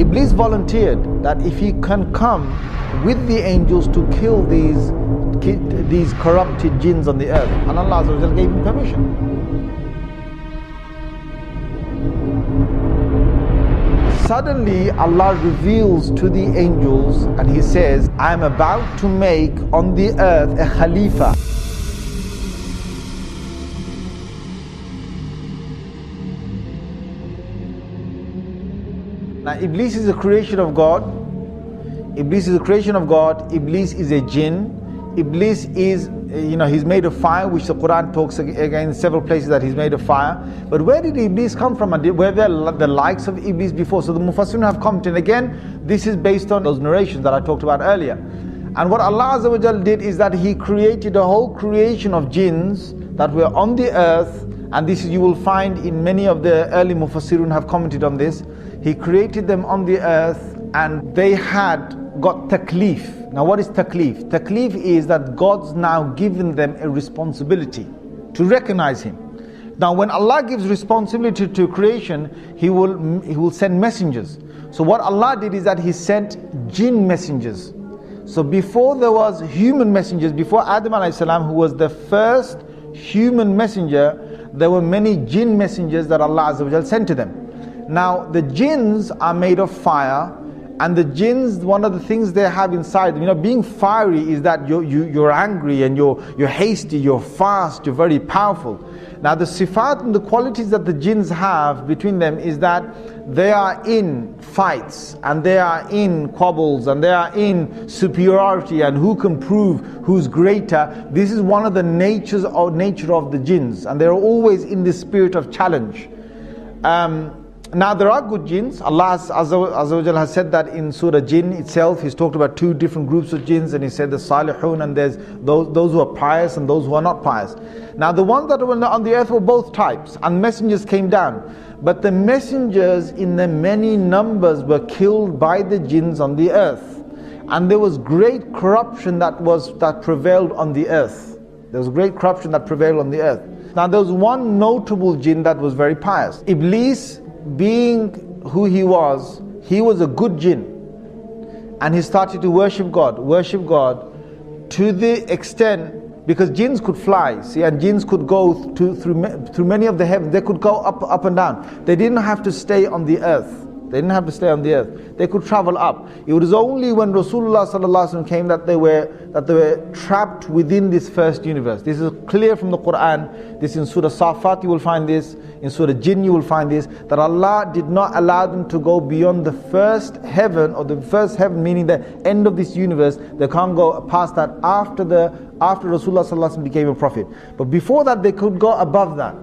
Iblis volunteered that if he can come with the angels to kill these corrupted jinns on the earth, and Allah Azza wa Jal gave him permission. Suddenly Allah reveals to the angels and He says, I am about to make on the earth a Khalifa. Now Iblis is a creation of God. Iblis is a creation of God. Iblis is a jinn. Iblis is, he's made of fire, which the Quran talks again in several places that he's made of fire. But where did Iblis come from? And were there the likes of Iblis before? So the Mufassirun have commented. Again, this is based on those narrations that I talked about earlier. And what Allah Azza wa Jal did is that He created a whole creation of jinns that were on the earth. And this you will find in many of the early Mufassirun have commented on this. He created them on the earth and they had got taklif. Now what is taklif? Taklif is that God's now given them a responsibility to recognize Him. Now when Allah gives responsibility to creation, He will send messengers. So what Allah did is that He sent jinn messengers. So before there was human messengers, before Adam alayhi salam, who was the first human messenger, there were many jinn messengers that Allah Azza wa Jal sent to them. Now the jinns are made of fire, and the jinns, one of the things they have inside them, being fiery is that you're angry and you're hasty, you're fast, you're very powerful. Now the sifat and the qualities that the jinns have between them is that they are in fights and they are in quarrels and they are in superiority and who can prove who's greater. This is one of the nature of the jinns, and they're always in the spirit of challenge. Now there are good jinns. Allah Azza wa Jal has said that in Surah Jinn itself. He's talked about two different groups of jinns, and He said the salihun, and there's those who are pious and those who are not pious. Now the ones that were on the earth were both types, and messengers came down. But the messengers in the many numbers were killed by the jinns on the earth. And there was great corruption that prevailed on the earth. There was great corruption that prevailed on the earth. Now there was one notable jinn that was very pious. Iblis, being who he was a good jinn, and he started to worship God to the extent, because jinns could fly, and jinns could go through many of the heavens. They could go up and down. They didn't have to stay on the earth. They could travel up. It was only when Rasulullah sallallahu alaihi wasallam came that they were trapped within this first universe. This is clear from the Quran. This in Surah Safat you will find this. In Surah Jinn you will find this, that Allah did not allow them to go beyond the first heaven, or the first heaven meaning the end of this universe. They can't go past that after Rasulullah sallallahu alaihi wasallam became a prophet. But before that they could go above that.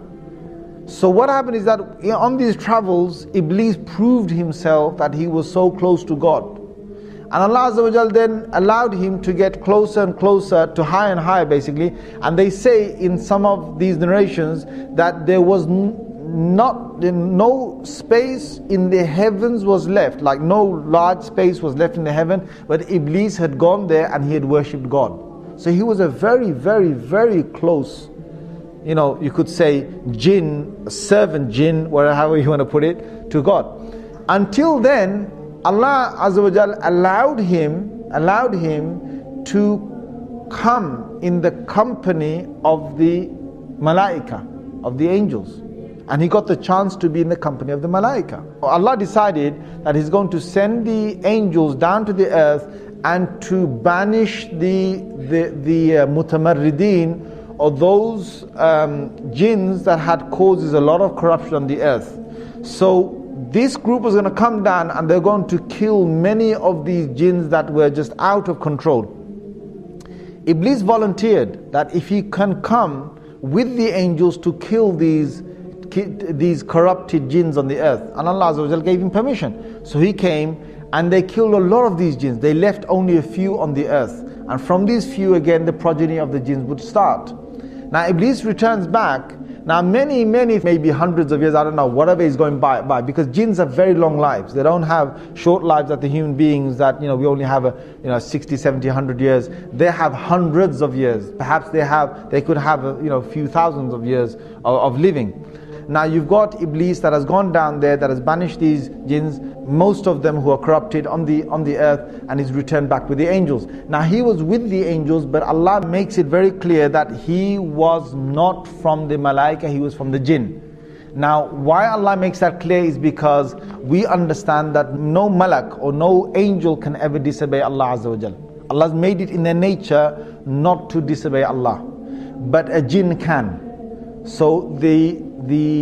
So what happened is that on these travels, Iblis proved himself that he was so close to God. And Allah Azza wa Jal then allowed him to get closer and closer, to higher and higher basically. And they say in some of these narrations that there was no space in the heavens was left, like no large space was left in the heaven, but Iblis had gone there and he had worshipped God. So he was a very, very, very close, you could say jinn, servant jinn, however you want to put it, to God. Until then, Allah Azza wa Jal allowed him to come in the company of the malaika, of the angels. And he got the chance to be in the company of the malaika. Allah decided that He's going to send the angels down to the earth and to banish the mutamarrideen, or those jinns that had causes a lot of corruption on the earth. So this group was going to come down and they're going to kill many of these jinns that were just out of control. Iblis volunteered that if he can come with the angels to kill these corrupted jinns on the earth, and Allah Azza wa Jal gave him permission. So he came and they killed a lot of these jinns. They left only a few on the earth, and from these few again the progeny of the jinns would start. Now Iblis returns back. Now many, maybe hundreds of years, I don't know, whatever is going by, because jinns have very long lives. They don't have short lives like the human beings that, we only have 60, 70, 100 years. They have hundreds of years. Perhaps they could have a few thousands of years of living. Now you've got Iblis that has gone down there, that has banished these jinns, most of them who are corrupted on the earth, and is returned back with the angels. Now he was with the angels, but Allah makes it very clear that he was not from the malaika, he was from the jinn. Now why Allah makes that clear is because we understand that no malak or no angel can ever disobey Allah Azza wa Jal. Allah's made it in their nature not to disobey Allah, but a jinn can. So the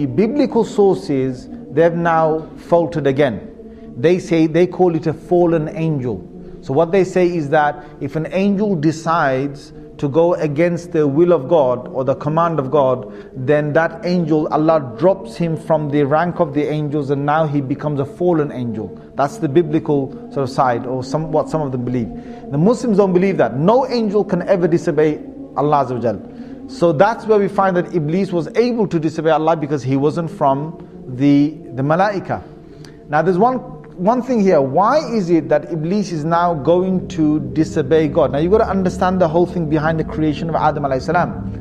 biblical sources, they've now faltered again. They call it a fallen angel. So what they say is that if an angel decides to go against the will of God or the command of God, then that angel, Allah drops him from the rank of the angels, and now he becomes a fallen angel. That's the biblical sort of side, or what some of them believe. The Muslims don't believe that. No angel can ever disobey Allah Azza wa Jal. So that's where we find that Iblis was able to disobey Allah, because he wasn't from the malaika. Now there's one thing here. Why is it that Iblis is now going to disobey God? Now you've got to understand the whole thing behind the creation of Adam alayhi salam.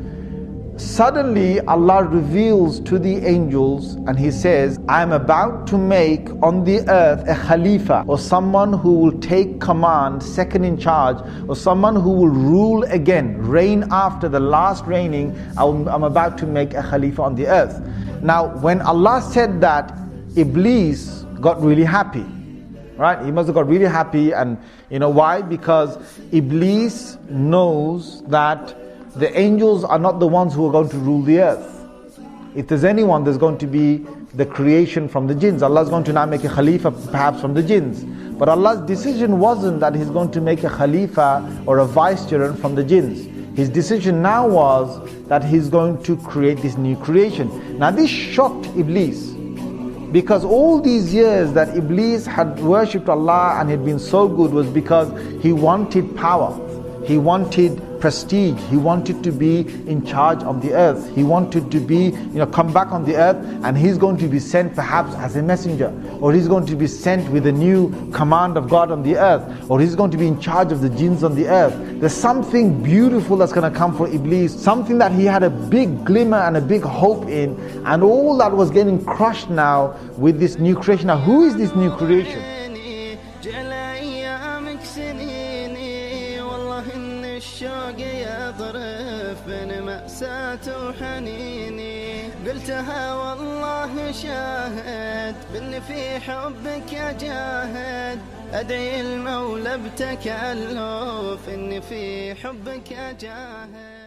Suddenly Allah reveals to the angels and he says, I am about to make on the earth a Khalifa, or someone who will take command, second in charge, or someone who will rule again, reign after the last reigning. I'm about to make a Khalifa on the earth. Now when Allah said that, Iblis got really happy, right? He must have got really happy. And you know why? Because Iblis knows that the angels are not the ones who are going to rule the earth. If there's anyone, there's going to be the creation from the jinns. Allah's going to now make a Khalifa perhaps from the jinns. But Allah's decision wasn't that He's going to make a Khalifa or a vicegerent from the jinns. His decision now was that He's going to create this new creation. Now this shocked Iblis, because all these years that Iblis had worshipped Allah and had been so good was because he wanted power, he wanted prestige, he wanted to be in charge of the earth, he wanted to be, come back on the earth, and he's going to be sent perhaps as a messenger, or he's going to be sent with a new command of God on the earth, or he's going to be in charge of the jinns on the earth. There's something beautiful that's going to come for Iblis, something that he had a big glimmer and a big hope in, and all that was getting crushed now with this new creation. Now who is this new creation? الشوق يضرب بين مأساة وحنيني قلتها والله شاهد بإن في حبك أجاهد أدعي المولى بتكلف إن في حبك أجاهد.